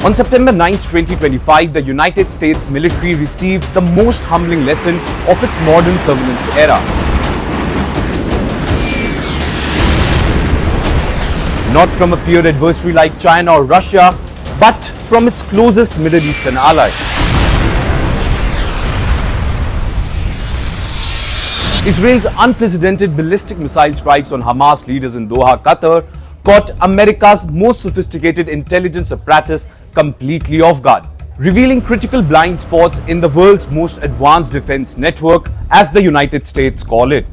On September 9, 2025, the United States military received the most humbling lesson of its modern surveillance era. Not from a peer adversary like China or Russia, but from its closest Middle Eastern ally. Israel's unprecedented ballistic missile strikes on Hamas leaders in Doha, Qatar, caught America's most sophisticated intelligence apparatus completely off guard, revealing critical blind spots in the world's most advanced defense network, as the United States call it.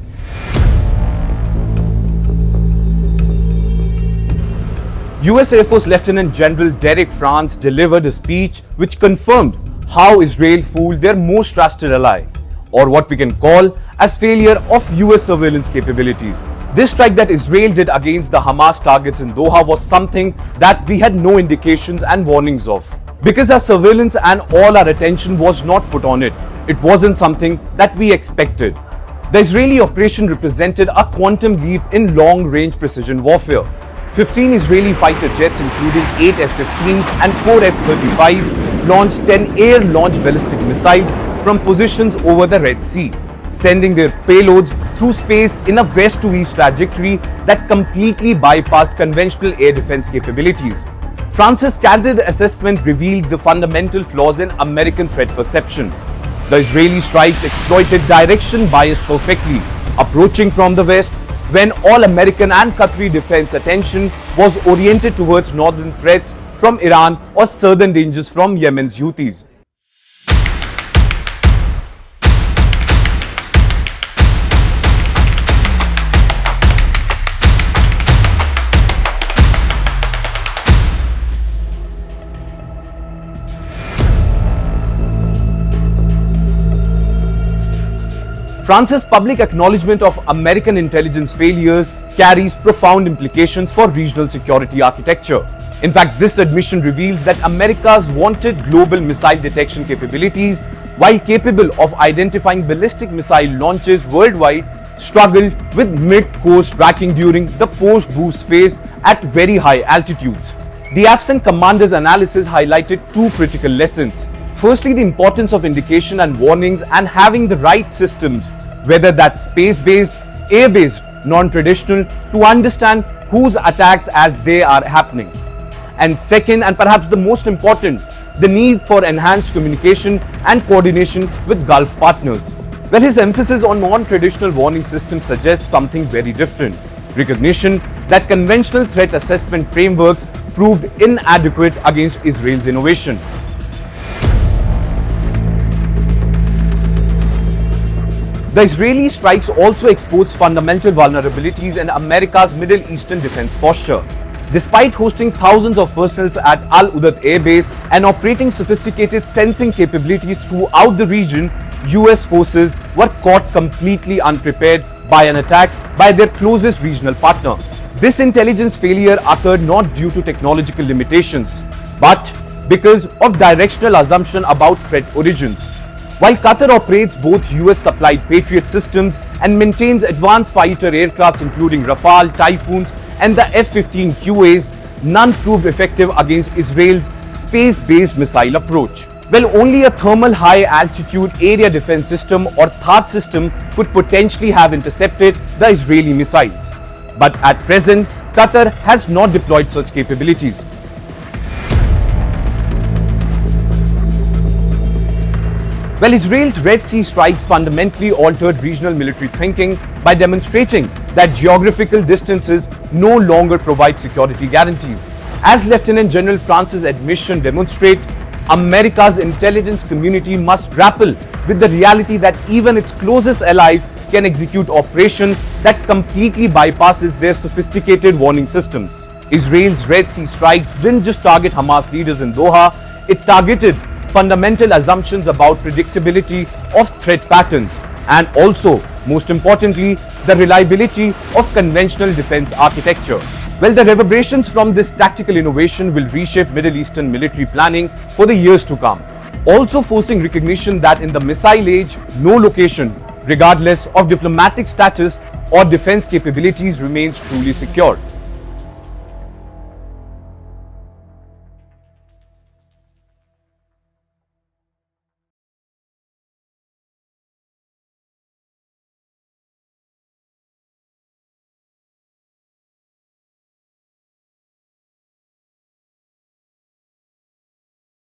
US Air Force Lieutenant General Derek France delivered a speech which confirmed how Israel fooled their most trusted ally, or what we can call as failure of US surveillance capabilities. This strike that Israel did against the Hamas targets in Doha was something that we had no indications and warnings of. Because our surveillance and all our attention was not put on it, it wasn't something that we expected. The Israeli operation represented a quantum leap in long-range precision warfare. 15 Israeli fighter jets, including 8 F-15s and 4 F-35s, launched 10 air-launched ballistic missiles from positions over the Red Sea, sending their payloads through space in a west-to-east trajectory that completely bypassed conventional air defense capabilities. France's candid assessment revealed the fundamental flaws in American threat perception. The Israeli strikes exploited direction bias perfectly, approaching from the west when all American and Qatari defense attention was oriented towards northern threats from Iran or southern dangers from Yemen's Houthis. France's public acknowledgement of American intelligence failures carries profound implications for regional security architecture. In fact, this admission reveals that America's wanted global missile detection capabilities, while capable of identifying ballistic missile launches worldwide, struggled with mid-course tracking during the post-boost phase at very high altitudes. The absent commander's analysis highlighted two critical lessons. Firstly, the importance of indication and warnings and having the right systems, whether that's space-based, air-based, non-traditional, to understand whose attacks as they are happening. And second, and perhaps the most important, the need for enhanced communication and coordination with Gulf partners. Well, his emphasis on non-traditional warning systems suggests something very different. Recognition that conventional threat assessment frameworks proved inadequate against Israel's innovation. The Israeli strikes also exposed fundamental vulnerabilities in America's Middle Eastern defense posture. Despite hosting thousands of personnel at Al Udeid Air Base and operating sophisticated sensing capabilities throughout the region, US forces were caught completely unprepared by an attack by their closest regional partner. This intelligence failure occurred not due to technological limitations, but because of directional assumption about threat origins. While Qatar operates both US-supplied Patriot systems and maintains advanced fighter aircraft including Rafale, Typhoons and the F-15QAs, none proved effective against Israel's space-based missile approach. Well, only a thermal high-altitude area defense system or THAAD system could potentially have intercepted the Israeli missiles. But at present, Qatar has not deployed such capabilities. Well, Israel's Red Sea strikes fundamentally altered regional military thinking by demonstrating that geographical distances no longer provide security guarantees. As Lieutenant General France's admission demonstrates, America's intelligence community must grapple with the reality that even its closest allies can execute operations that completely bypasses their sophisticated warning systems. Israel's Red Sea strikes didn't just target Hamas leaders in Doha, it targeted fundamental assumptions about predictability of threat patterns and also, most importantly, the reliability of conventional defense architecture. Well, the reverberations from this tactical innovation will reshape Middle Eastern military planning for the years to come, also forcing recognition that in the missile age, no location, regardless of diplomatic status or defense capabilities, remains truly secure.